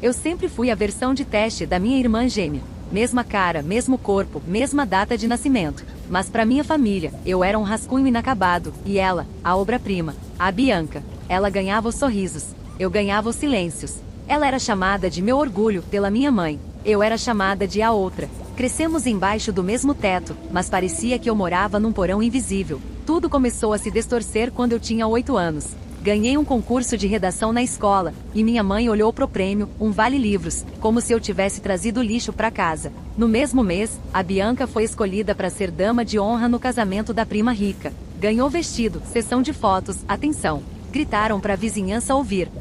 Eu sempre fui a versão de teste da minha irmã gêmea. Mesma cara, mesmo corpo, mesma data de nascimento. Mas para minha família, eu era um rascunho inacabado, e ela, a obra-prima, a Bianca. Ela ganhava os sorrisos, eu ganhava os silêncios. Ela era chamada de meu orgulho pela minha mãe, eu era chamada de a outra. Crescemos embaixo do mesmo teto, mas parecia que eu morava num porão invisível. Tudo começou a se distorcer quando eu tinha 8 anos. Ganhei um concurso de redação na escola, e minha mãe olhou pro prêmio, um vale-livros, como se eu tivesse trazido lixo para casa. No mesmo mês, a Bianca foi escolhida para ser dama de honra no casamento da prima rica. Ganhou vestido, sessão de fotos, atenção. Gritaram para a vizinhança ouvir.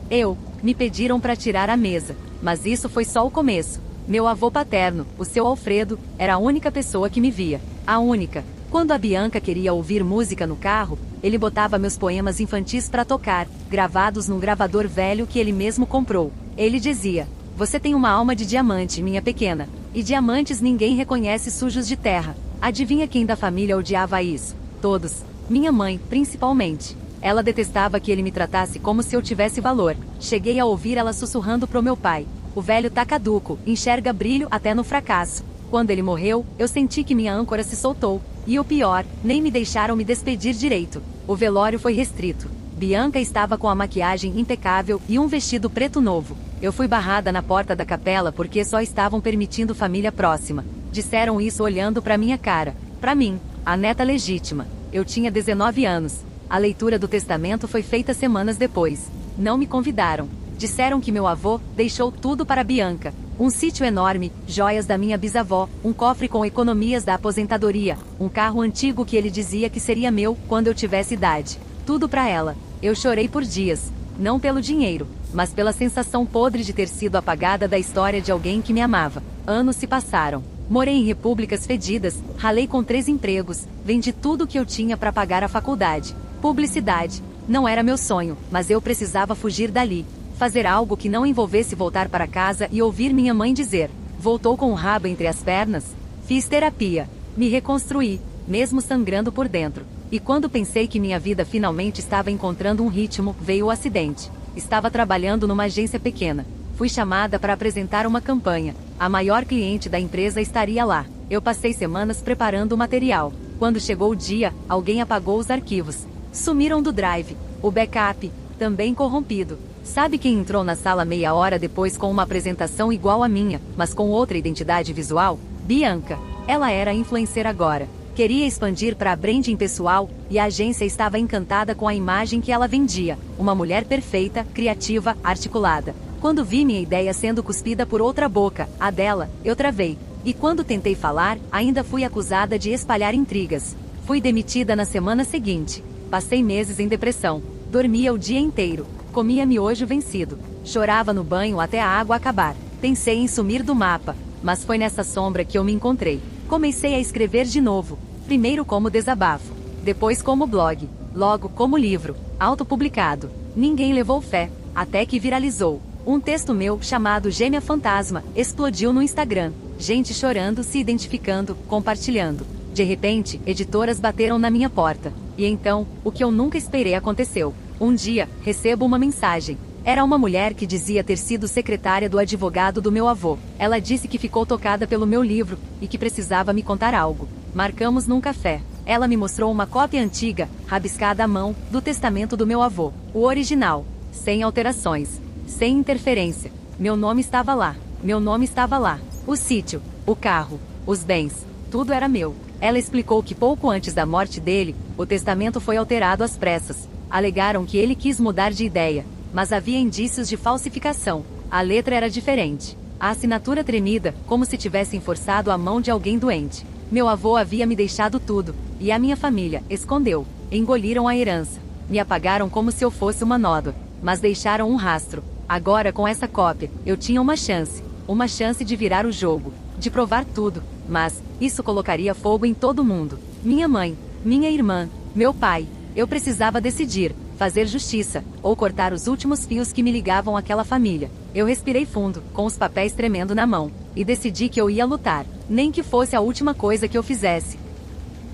Me pediram para tirar a mesa. Mas isso foi só o começo. Meu avô paterno, o seu Alfredo, era a única pessoa que me via. A única. Quando a Bianca queria ouvir música no carro, ele botava meus poemas infantis para tocar, gravados num gravador velho que ele mesmo comprou. Ele dizia: "Você tem uma alma de diamante, minha pequena. E diamantes ninguém reconhece sujos de terra." Adivinha quem da família odiava isso? Todos. Minha mãe, principalmente. Ela detestava que ele me tratasse como se eu tivesse valor. Cheguei a ouvir ela sussurrando pro meu pai: "O velho tá caduco, enxerga brilho até no fracasso." Quando ele morreu, eu senti que minha âncora se soltou. E o pior, nem me deixaram me despedir direito. O velório foi restrito. Bianca estava com a maquiagem impecável e um vestido preto novo. Eu fui barrada na porta da capela porque só estavam permitindo família próxima. Disseram isso olhando pra minha cara. Pra mim, a neta legítima. Eu tinha 19 anos. A leitura do testamento foi feita semanas depois. Não me convidaram. Disseram que meu avô deixou tudo para Bianca. Um sítio enorme, joias da minha bisavó, um cofre com economias da aposentadoria, um carro antigo que ele dizia que seria meu quando eu tivesse idade. Tudo para ela. Eu chorei por dias. Não pelo dinheiro, mas pela sensação podre de ter sido apagada da história de alguém que me amava. Anos se passaram. Morei em repúblicas fedidas, ralei com 3 empregos, vendi tudo que eu tinha para pagar a faculdade. Publicidade. Não era meu sonho, mas eu precisava fugir dali. Fazer algo que não envolvesse voltar para casa e ouvir minha mãe dizer: "Voltou com o rabo entre as pernas?" Fiz terapia. Me reconstruí, mesmo sangrando por dentro. E quando pensei que minha vida finalmente estava encontrando um ritmo, veio o acidente. Estava trabalhando numa agência pequena. Fui chamada para apresentar uma campanha. A maior cliente da empresa estaria lá. Eu passei semanas preparando o material. Quando chegou o dia, alguém apagou os arquivos. Sumiram do drive. O backup, também corrompido. Sabe quem entrou na sala meia hora depois com uma apresentação igual à minha, mas com outra identidade visual? Bianca. Ela era influencer agora. Queria expandir para a branding pessoal, e a agência estava encantada com a imagem que ela vendia. Uma mulher perfeita, criativa, articulada. Quando vi minha ideia sendo cuspida por outra boca, a dela, eu travei. E quando tentei falar, ainda fui acusada de espalhar intrigas. Fui demitida na semana seguinte. Passei meses em depressão. Dormia o dia inteiro. Comia miojo vencido. Chorava no banho até a água acabar. Pensei em sumir do mapa, mas foi nessa sombra que eu me encontrei. Comecei a escrever de novo. Primeiro como desabafo. Depois como blog. Logo como livro. Autopublicado. Ninguém levou fé. Até que viralizou. Um texto meu, chamado Gêmea Fantasma, explodiu no Instagram. Gente chorando, se identificando, compartilhando. De repente, editoras bateram na minha porta. E então, o que eu nunca esperei aconteceu. Um dia, recebo uma mensagem. Era uma mulher que dizia ter sido secretária do advogado do meu avô. Ela disse que ficou tocada pelo meu livro, e que precisava me contar algo. Marcamos num café. Ela me mostrou uma cópia antiga, rabiscada à mão, do testamento do meu avô. O original. Sem alterações. Sem interferência. Meu nome estava lá. Meu nome estava lá. O sítio, o carro, os bens. Tudo era meu. Ela explicou que pouco antes da morte dele, o testamento foi alterado às pressas. Alegaram que ele quis mudar de ideia, mas havia indícios de falsificação. A letra era diferente. A assinatura tremida, como se tivessem forçado a mão de alguém doente. Meu avô havia me deixado tudo, e a minha família escondeu. Engoliram a herança. Me apagaram como se eu fosse uma nódoa, mas deixaram um rastro. Agora, com essa cópia, eu tinha uma chance de virar o jogo, de provar tudo, mas isso colocaria fogo em todo mundo. Minha mãe, minha irmã, meu pai. Eu precisava decidir, fazer justiça, ou cortar os últimos fios que me ligavam àquela família. Eu respirei fundo, com os papéis tremendo na mão, e decidi que eu ia lutar, nem que fosse a última coisa que eu fizesse.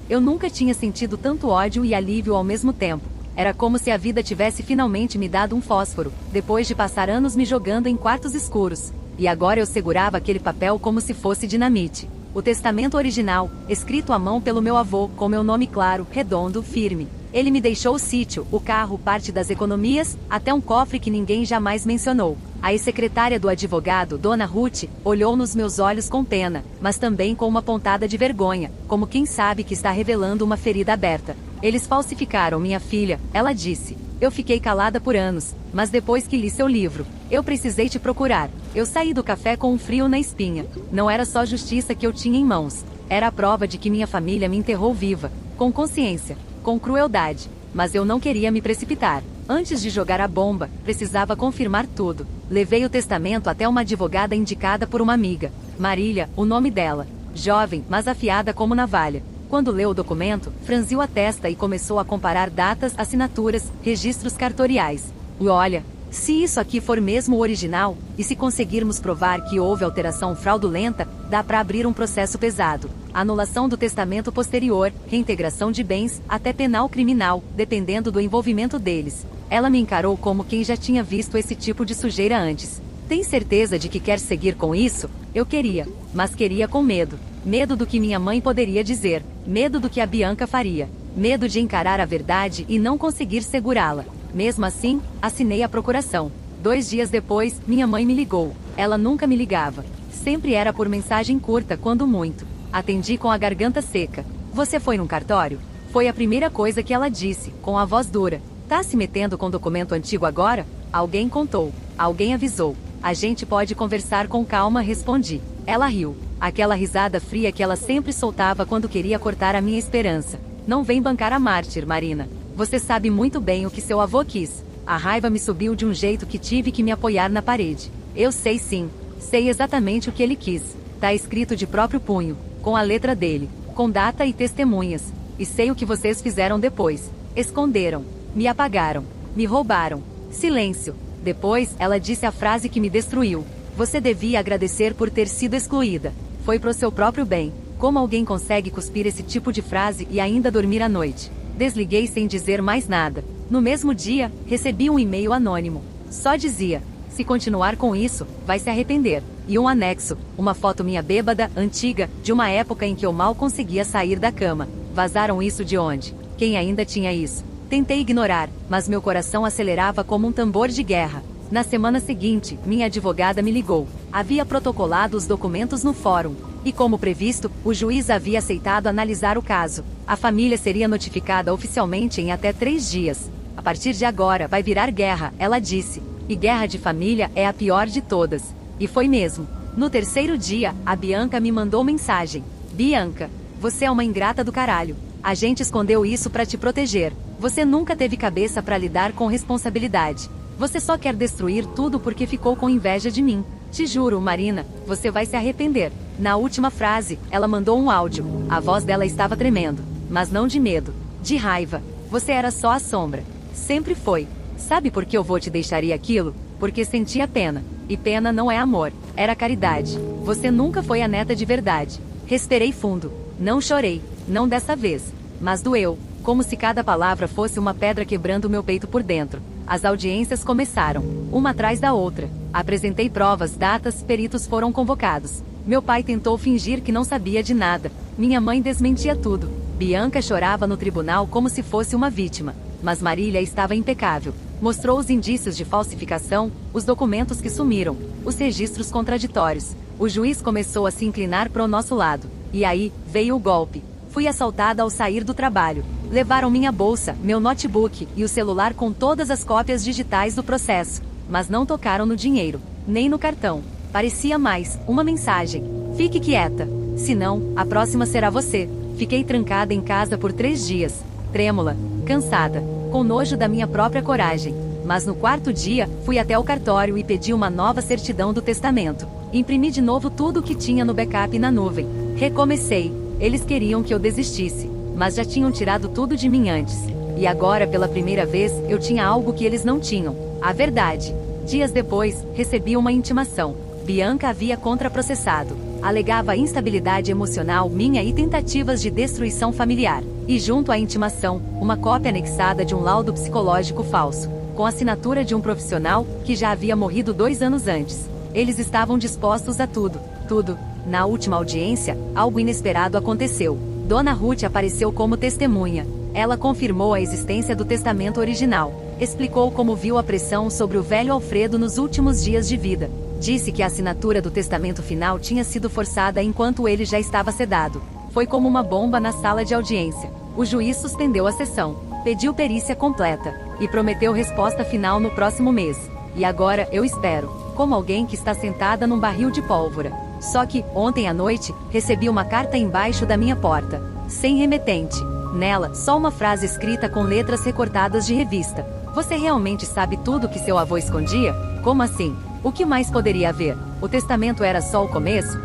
Eu nunca tinha sentido tanto ódio e alívio ao mesmo tempo. Era como se a vida tivesse finalmente me dado um fósforo, depois de passar anos me jogando em quartos escuros. E agora eu segurava aquele papel como se fosse dinamite. O testamento original, escrito à mão pelo meu avô, com meu nome claro, redondo, firme. Ele me deixou o sítio, o carro, parte das economias, até um cofre que ninguém jamais mencionou. A ex-secretária do advogado, Dona Ruth, olhou nos meus olhos com pena, mas também com uma pontada de vergonha, como quem sabe que está revelando uma ferida aberta. Eles falsificaram minha filha, ela disse. Eu fiquei calada por anos, mas depois que li seu livro, eu precisei te procurar. Eu saí do café com um frio na espinha. Não era só justiça que eu tinha em mãos. Era a prova de que minha família me enterrou viva, com consciência, com crueldade. Mas eu não queria me precipitar. Antes de jogar a bomba, precisava confirmar tudo. Levei o testamento até uma advogada indicada por uma amiga. Marília, o nome dela. Jovem, mas afiada como navalha. Quando leu o documento, franziu a testa e começou a comparar datas, assinaturas, registros cartoriais. E olha, se isso aqui for mesmo o original, e se conseguirmos provar que houve alteração fraudulenta, dá para abrir um processo pesado. Anulação do testamento posterior, reintegração de bens, até penal criminal, dependendo do envolvimento deles. Ela me encarou como quem já tinha visto esse tipo de sujeira antes. Tem certeza de que quer seguir com isso? Eu queria, mas queria com medo. Medo do que minha mãe poderia dizer, medo do que a Bianca faria, medo de encarar a verdade e não conseguir segurá-la. Mesmo assim, assinei a procuração. 2 dias depois, minha mãe me ligou. Ela nunca me ligava. Sempre era por mensagem curta, quando muito. Atendi com a garganta seca. Você foi num cartório? Foi a primeira coisa que ela disse, com a voz dura. Tá se metendo com documento antigo agora? Alguém contou. Alguém avisou. A gente pode conversar com calma, respondi. Ela riu. Aquela risada fria que ela sempre soltava quando queria cortar a minha esperança. Não vem bancar a mártir, Marina. Você sabe muito bem o que seu avô quis. A raiva me subiu de um jeito que tive que me apoiar na parede. Eu sei sim. Sei exatamente o que ele quis. Tá escrito de próprio punho, com a letra dele, com data e testemunhas. E sei o que vocês fizeram depois. Esconderam. Me apagaram. Me roubaram. Silêncio. Depois, ela disse a frase que me destruiu. Você devia agradecer por ter sido excluída. Foi pro seu próprio bem. Como alguém consegue cuspir esse tipo de frase e ainda dormir à noite? Desliguei sem dizer mais nada. No mesmo dia, recebi um e-mail anônimo. Só dizia: se continuar com isso, vai se arrepender. E um anexo, uma foto minha bêbada, antiga, de uma época em que eu mal conseguia sair da cama. Vazaram isso de onde? Quem ainda tinha isso? Tentei ignorar, mas meu coração acelerava como um tambor de guerra. Na semana seguinte, minha advogada me ligou. Havia protocolado os documentos no fórum. E como previsto, o juiz havia aceitado analisar o caso. A família seria notificada oficialmente em até 3 dias. A partir de agora vai virar guerra, ela disse. E guerra de família é a pior de todas. E foi mesmo. No 3º dia, a Bianca me mandou mensagem. Bianca, você é uma ingrata do caralho. A gente escondeu isso pra te proteger. Você nunca teve cabeça pra lidar com responsabilidade. Você só quer destruir tudo porque ficou com inveja de mim. Te juro, Marina, você vai se arrepender. Na última frase, ela mandou um áudio. A voz dela estava tremendo. Mas não de medo. De raiva. Você era só a sombra. Sempre foi. Sabe por que eu vou te deixaria aquilo? Porque sentia pena. E pena não é amor. Era caridade. Você nunca foi a neta de verdade. Respirei fundo. Não chorei. Não dessa vez. Mas doeu. Como se cada palavra fosse uma pedra quebrando meu peito por dentro. As audiências começaram, uma atrás da outra. Apresentei provas, datas, peritos foram convocados. Meu pai tentou fingir que não sabia de nada. Minha mãe desmentia tudo. Bianca chorava no tribunal como se fosse uma vítima. Mas Marília estava impecável. Mostrou os indícios de falsificação, os documentos que sumiram, os registros contraditórios. O juiz começou a se inclinar para o nosso lado. E aí, veio o golpe. Fui assaltada ao sair do trabalho. Levaram minha bolsa, meu notebook e o celular com todas as cópias digitais do processo. Mas não tocaram no dinheiro, nem no cartão. Parecia mais uma mensagem. Fique quieta. Senão, a próxima será você. Fiquei trancada em casa por 3 dias. Trêmula, cansada, com nojo da minha própria coragem. Mas no 4º dia, fui até o cartório e pedi uma nova certidão do testamento. Imprimi de novo tudo o que tinha no backup na nuvem. Recomecei. Eles queriam que eu desistisse. Mas já tinham tirado tudo de mim antes. E agora, pela primeira vez, eu tinha algo que eles não tinham. A verdade. Dias depois, recebi uma intimação. Bianca havia contraprocessado. Alegava instabilidade emocional minha e tentativas de destruição familiar. E junto à intimação, uma cópia anexada de um laudo psicológico falso, com a assinatura de um profissional que já havia morrido 2 anos antes. Eles estavam dispostos a tudo, tudo. Na última audiência, algo inesperado aconteceu. Dona Ruth apareceu como testemunha. Ela confirmou a existência do testamento original. Explicou como viu a pressão sobre o velho Alfredo nos últimos dias de vida. Disse que a assinatura do testamento final tinha sido forçada enquanto ele já estava sedado. Foi como uma bomba na sala de audiência. O juiz suspendeu a sessão, pediu perícia completa e prometeu resposta final no próximo mês. E agora eu espero, como alguém que está sentada num barril de pólvora. Só que, ontem à noite, recebi uma carta embaixo da minha porta, sem remetente. Nela, só uma frase escrita com letras recortadas de revista. Você realmente sabe tudo que seu avô escondia? Como assim? O que mais poderia haver? O testamento era só o começo?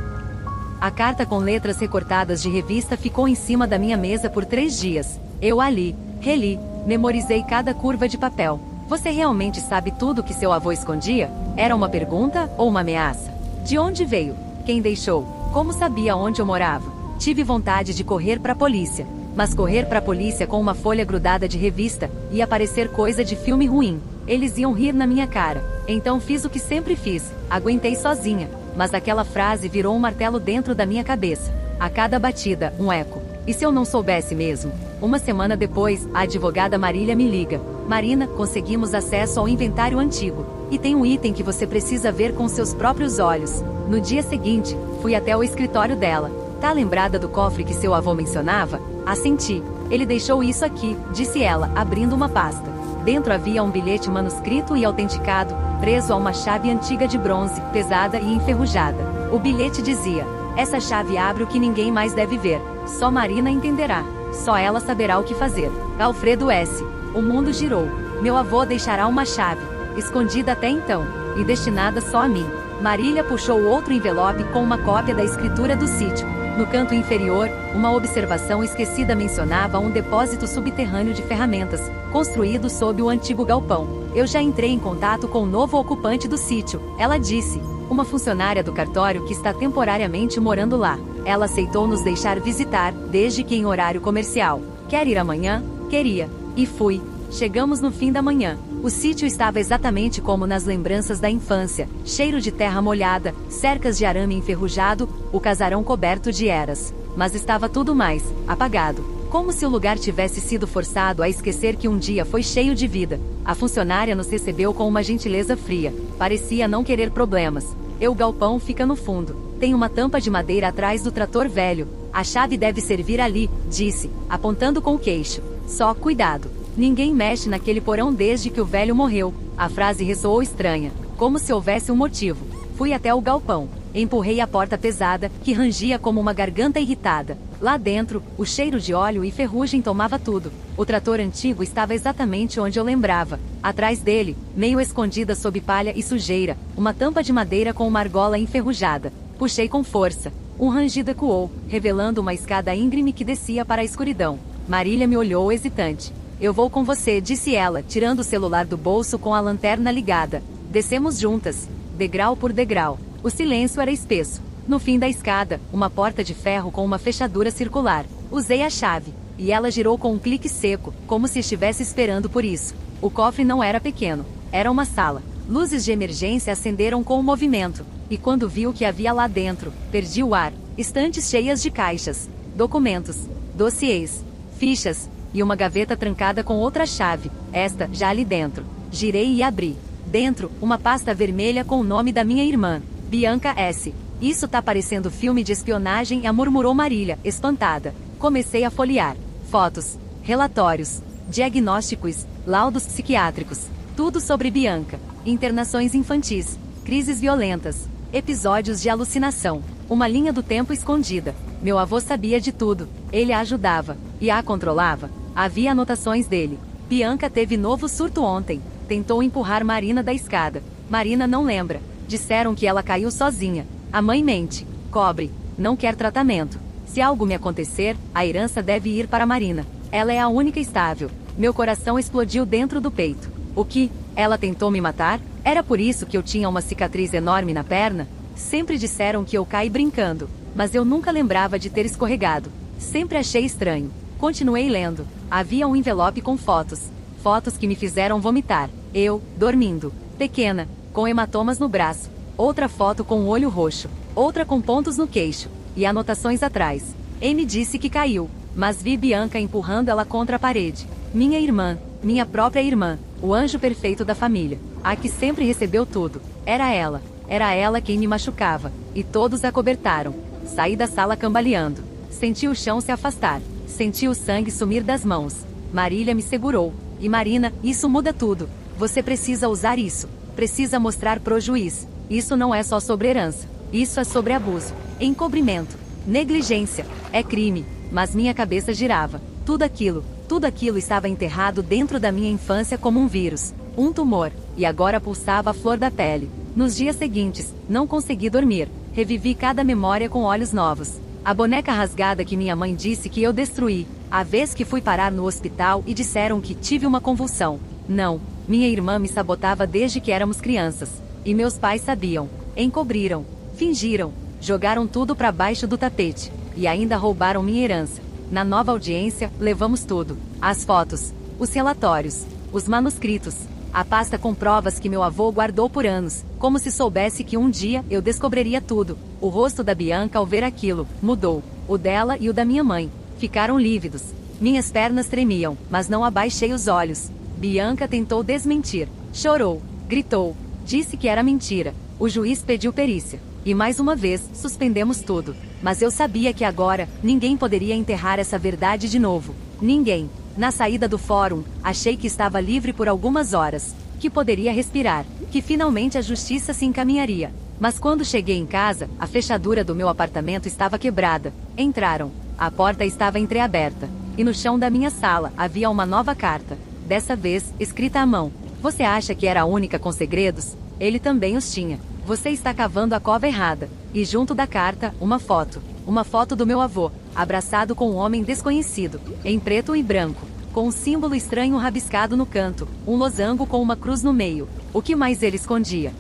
A carta com letras recortadas de revista ficou em cima da minha mesa por 3 dias. Eu a li, reli, memorizei cada curva de papel. Você realmente sabe tudo que seu avô escondia? Era uma pergunta ou uma ameaça? De onde veio? Quem deixou? Como sabia onde eu morava? Tive vontade de correr para a polícia. Mas correr para a polícia com uma folha grudada de revista ia parecer coisa de filme ruim. Eles iam rir na minha cara. Então fiz o que sempre fiz, aguentei sozinha. Mas aquela frase virou um martelo dentro da minha cabeça. A cada batida, um eco. E se eu não soubesse mesmo? Uma semana depois, a advogada Marília me liga. Marina, conseguimos acesso ao inventário antigo. E tem um item que você precisa ver com seus próprios olhos. No dia seguinte, fui até o escritório dela. Tá lembrada do cofre que seu avô mencionava? Assenti. Ele deixou isso aqui, disse ela, abrindo uma pasta. Dentro havia um bilhete manuscrito e autenticado, preso a uma chave antiga de bronze, pesada e enferrujada. O bilhete dizia: essa chave abre o que ninguém mais deve ver. Só Marina entenderá. Só ela saberá o que fazer. Alfredo S. O mundo girou. Meu avô deixará uma chave, escondida até então, e destinada só a mim. Marília puxou outro envelope com uma cópia da escritura do sítio. No canto inferior, uma observação esquecida mencionava um depósito subterrâneo de ferramentas, construído sob o antigo galpão. Eu já entrei em contato com o novo ocupante do sítio, ela disse. Uma funcionária do cartório que está temporariamente morando lá. Ela aceitou nos deixar visitar, desde que em horário comercial. Quer ir amanhã? Queria. E fui. Chegamos no fim da manhã. O sítio estava exatamente como nas lembranças da infância, cheiro de terra molhada, cercas de arame enferrujado, o casarão coberto de eras. Mas estava tudo mais apagado, como se o lugar tivesse sido forçado a esquecer que um dia foi cheio de vida. A funcionária nos recebeu com uma gentileza fria, parecia não querer problemas. O galpão fica no fundo, tem uma tampa de madeira atrás do trator velho. A chave deve servir ali, disse, apontando com o queixo. Só cuidado. Ninguém mexe naquele porão desde que o velho morreu. A frase ressoou estranha, como se houvesse um motivo. Fui até o galpão. Empurrei a porta pesada, que rangia como uma garganta irritada. Lá dentro, o cheiro de óleo e ferrugem tomava tudo. O trator antigo estava exatamente onde eu lembrava. Atrás dele, meio escondida sob palha e sujeira, uma tampa de madeira com uma argola enferrujada. Puxei com força. Um rangido ecoou, revelando uma escada íngreme que descia para a escuridão. Marília me olhou hesitante. Eu vou com você, disse ela, tirando o celular do bolso com a lanterna ligada. Descemos juntas, degrau por degrau. O silêncio era espesso. No fim da escada, uma porta de ferro com uma fechadura circular. Usei a chave, e ela girou com um clique seco, como se estivesse esperando por isso. O cofre não era pequeno, era uma sala. Luzes de emergência acenderam com o movimento, e quando vi o que havia lá dentro, perdi o ar. Estantes cheias de caixas, documentos, dossiês, fichas, e uma gaveta trancada com outra chave, esta já ali dentro. Girei e abri. Dentro, uma pasta vermelha com o nome da minha irmã, Bianca S. Isso tá parecendo filme de espionagem, murmurou Marília, espantada. Comecei a folhear. Fotos, relatórios, diagnósticos, laudos psiquiátricos. Tudo sobre Bianca. Internações infantis, crises violentas, episódios de alucinação. Uma linha do tempo escondida. Meu avô sabia de tudo. Ele a ajudava. E a controlava. Havia anotações dele. Bianca teve novo surto ontem. Tentou empurrar Marina da escada. Marina não lembra. Disseram que ela caiu sozinha. A mãe mente. Cobre. Não quer tratamento. Se algo me acontecer, a herança deve ir para Marina. Ela é a única estável. Meu coração explodiu dentro do peito. O que? Ela tentou me matar? Era por isso que eu tinha uma cicatriz enorme na perna? Sempre disseram que eu caí brincando, mas eu nunca lembrava de ter escorregado. Sempre achei estranho. Continuei lendo. Havia um envelope com fotos. Fotos que me fizeram vomitar. Eu, dormindo. Pequena, com hematomas no braço. Outra foto com o olho roxo. Outra com pontos no queixo. E anotações atrás. Amy disse que caiu, mas vi Bianca empurrando ela contra a parede. Minha irmã, minha própria irmã, o anjo perfeito da família. A que sempre recebeu tudo. Era ela. Era ela quem me machucava. E todos a cobertaram. Saí da sala cambaleando. Senti o chão se afastar. Senti o sangue sumir das mãos. Marília me segurou. E Marina, isso muda tudo. Você precisa usar isso. Precisa mostrar pro juiz. Isso não é só sobre herança. Isso é sobre abuso, encobrimento, negligência. É crime. Mas minha cabeça girava. Tudo aquilo estava enterrado dentro da minha infância como um vírus. Um tumor. E agora pulsava a flor da pele. Nos dias seguintes, não consegui dormir. Revivi cada memória com olhos novos. A boneca rasgada que minha mãe disse que eu destruí. A vez que fui parar no hospital e disseram que tive uma convulsão. Não, minha irmã me sabotava desde que éramos crianças. E meus pais sabiam. Encobriram. Fingiram. Jogaram tudo para baixo do tapete. E ainda roubaram minha herança. Na nova audiência, levamos tudo. As fotos. Os relatórios. Os manuscritos. A pasta com provas que meu avô guardou por anos, como se soubesse que um dia eu descobriria tudo. O rosto da Bianca ao ver aquilo, mudou. O dela e o da minha mãe. Ficaram lívidos. Minhas pernas tremiam, mas não abaixei os olhos. Bianca tentou desmentir. Chorou. Gritou. Disse que era mentira. O juiz pediu perícia. E mais uma vez, suspendemos tudo. Mas eu sabia que agora, ninguém poderia enterrar essa verdade de novo. Ninguém. Na saída do fórum, achei que estava livre por algumas horas, que poderia respirar, que finalmente a justiça se encaminharia. Mas quando cheguei em casa, a fechadura do meu apartamento estava quebrada. Entraram. A porta estava entreaberta. E no chão da minha sala havia uma nova carta. Dessa vez, escrita à mão. Você acha que era a única com segredos? Ele também os tinha. Você está cavando a cova errada. E junto da carta, uma foto. Uma foto do meu avô, abraçado com um homem desconhecido, em preto e branco, com um símbolo estranho rabiscado no canto, um losango com uma cruz no meio. O que mais ele escondia?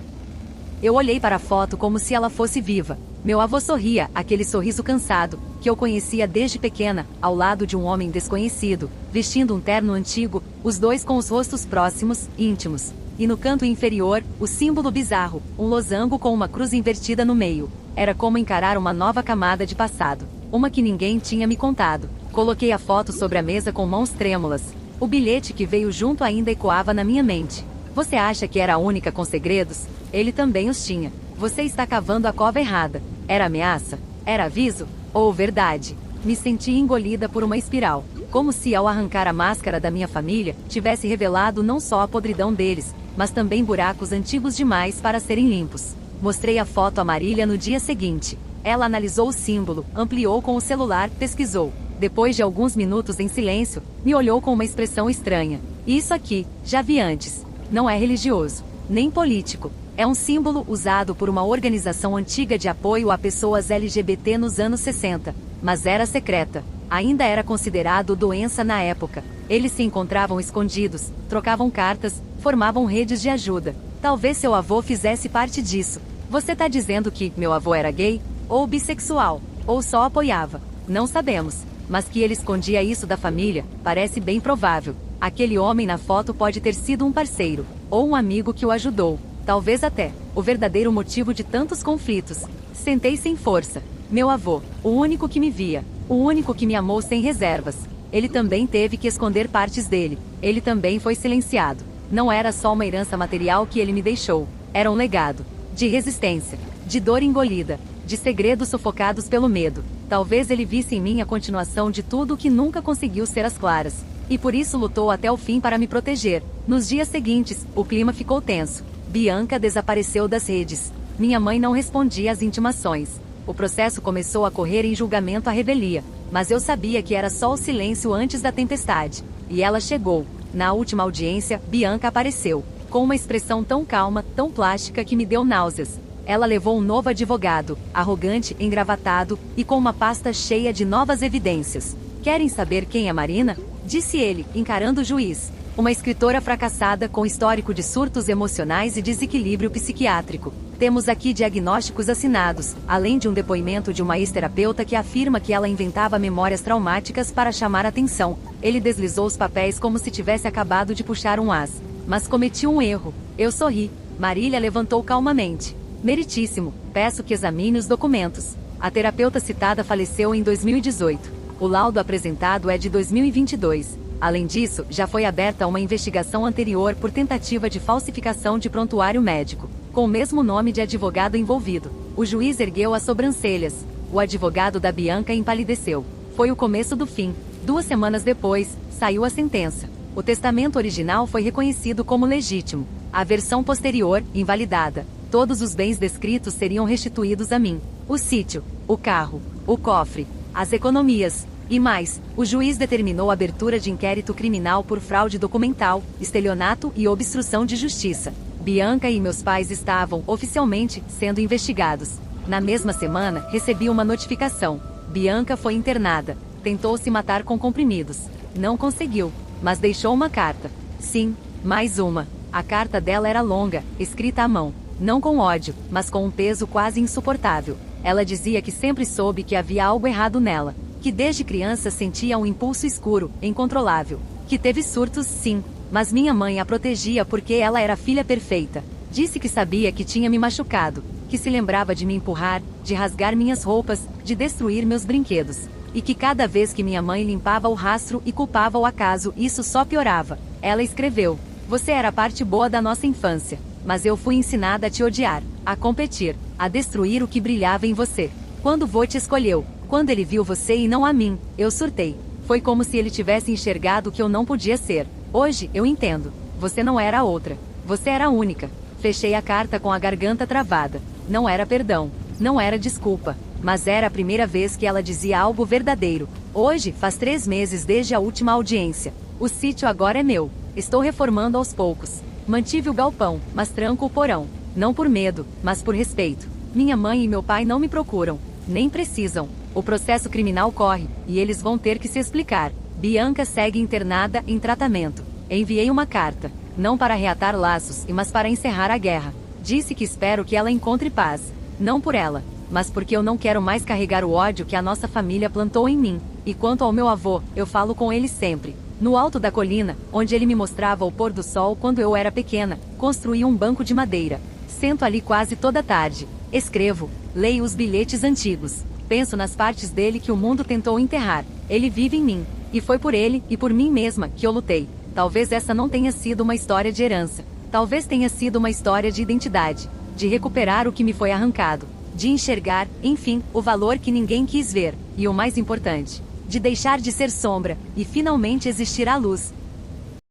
Eu olhei para a foto como se ela fosse viva. Meu avô sorria, aquele sorriso cansado, que eu conhecia desde pequena, ao lado de um homem desconhecido, vestindo um terno antigo, os dois com os rostos próximos, íntimos. E no canto inferior, o símbolo bizarro, um losango com uma cruz invertida no meio. Era como encarar uma nova camada de passado. Uma que ninguém tinha me contado. Coloquei a foto sobre a mesa com mãos trêmulas. O bilhete que veio junto ainda ecoava na minha mente. Você acha que era a única com segredos? Ele também os tinha. Você está cavando a cova errada. Era ameaça? Era aviso? Ou verdade? Me senti engolida por uma espiral. Como se ao arrancar a máscara da minha família, tivesse revelado não só a podridão deles, mas também buracos antigos demais para serem limpos. Mostrei a foto a Marília no dia seguinte. Ela analisou o símbolo, ampliou com o celular, pesquisou. Depois de alguns minutos em silêncio, me olhou com uma expressão estranha. Isso aqui, já vi antes. Não é religioso, nem político. É um símbolo usado por uma organização antiga de apoio a pessoas LGBT nos anos 60. Mas era secreta. Ainda era considerado doença na época. Eles se encontravam escondidos, trocavam cartas, formavam redes de ajuda. Talvez seu avô fizesse parte disso. Você tá dizendo que meu avô era gay? Ou bissexual? Ou só apoiava? Não sabemos. Mas que ele escondia isso da família, parece bem provável. Aquele homem na foto pode ter sido um parceiro, ou um amigo que o ajudou. Talvez até o verdadeiro motivo de tantos conflitos. Sentei sem força. Meu avô, o único que me via, o único que me amou sem reservas. Ele também teve que esconder partes dele. Ele também foi silenciado. Não era só uma herança material que ele me deixou. Era um legado. De resistência. De dor engolida. De segredos sufocados pelo medo. Talvez ele visse em mim a continuação de tudo o que nunca conseguiu ser às claras. E por isso lutou até o fim para me proteger. Nos dias seguintes, o clima ficou tenso. Bianca desapareceu das redes. Minha mãe não respondia às intimações. O processo começou a correr em julgamento à revelia. Mas eu sabia que era só o silêncio antes da tempestade. E ela chegou. Na última audiência, Bianca apareceu. Com uma expressão tão calma, tão plástica que me deu náuseas. Ela levou um novo advogado, arrogante, engravatado, e com uma pasta cheia de novas evidências. Querem saber quem é Marina? Disse ele, encarando o juiz. uma escritora fracassada com histórico de surtos emocionais e desequilíbrio psiquiátrico. Temos aqui diagnósticos assinados, além de um depoimento de uma ex-terapeuta que afirma que ela inventava memórias traumáticas para chamar atenção. Ele deslizou os papéis como se tivesse acabado de puxar um as. Mas cometi um erro. Eu sorri. Marília levantou calmamente. Meritíssimo, peço que examine os documentos. A terapeuta citada faleceu em 2018. O laudo apresentado é de 2022. Além disso, já foi aberta uma investigação anterior por tentativa de falsificação de prontuário médico, com o mesmo nome de advogado envolvido. O juiz ergueu as sobrancelhas. O advogado da Bianca empalideceu. Foi o começo do fim. 2 semanas depois, saiu a sentença. O testamento original foi reconhecido como legítimo. A versão posterior, invalidada. Todos os bens descritos seriam restituídos a mim. O sítio, o carro, o cofre, as economias. E mais, o juiz determinou a abertura de inquérito criminal por fraude documental, estelionato e obstrução de justiça. Bianca e meus pais estavam, oficialmente, sendo investigados. Na mesma semana, recebi uma notificação. Bianca foi internada. Tentou se matar com comprimidos. Não conseguiu, mas deixou uma carta. Sim, mais uma. A carta dela era longa, escrita à mão. Não com ódio, mas com um peso quase insuportável. Ela dizia que sempre soube que havia algo errado nela. Que desde criança sentia um impulso escuro, incontrolável. Que teve surtos, sim, mas minha mãe a protegia porque ela era filha perfeita. Disse que sabia que tinha me machucado, que se lembrava de me empurrar, de rasgar minhas roupas, de destruir meus brinquedos. E que cada vez que minha mãe limpava o rastro e culpava o acaso, isso só piorava. Ela escreveu: "Você era a parte boa da nossa infância, mas eu fui ensinada a te odiar, a competir, a destruir o que brilhava em você. Quando vô te escolheu, quando ele viu você e não a mim, eu surtei. Foi como se ele tivesse enxergado que eu não podia ser. Hoje, eu entendo. Você não era a outra. Você era a única." Fechei a carta com a garganta travada. Não era perdão. Não era desculpa. Mas era a primeira vez que ela dizia algo verdadeiro. Hoje, faz 3 meses desde a última audiência. O sítio agora é meu. Estou reformando aos poucos. Mantive o galpão, mas tranco o porão. Não por medo, mas por respeito. Minha mãe e meu pai não me procuram. Nem precisam. O processo criminal corre, e eles vão ter que se explicar. Bianca segue internada, em tratamento. Enviei uma carta. Não para reatar laços, mas para encerrar a guerra. Disse que espero que ela encontre paz. Não por ela, mas porque eu não quero mais carregar o ódio que a nossa família plantou em mim. E quanto ao meu avô, eu falo com ele sempre. No alto da colina, onde ele me mostrava o pôr do sol quando eu era pequena, construí um banco de madeira. Sento ali quase toda tarde. Escrevo, leio os bilhetes antigos. Penso nas partes dele que o mundo tentou enterrar. Ele vive em mim. E foi por ele, e por mim mesma, que eu lutei. Talvez essa não tenha sido uma história de herança. Talvez tenha sido uma história de identidade. De recuperar o que me foi arrancado. De enxergar, enfim, o valor que ninguém quis ver. E o mais importante, de deixar de ser sombra, e finalmente existir a luz.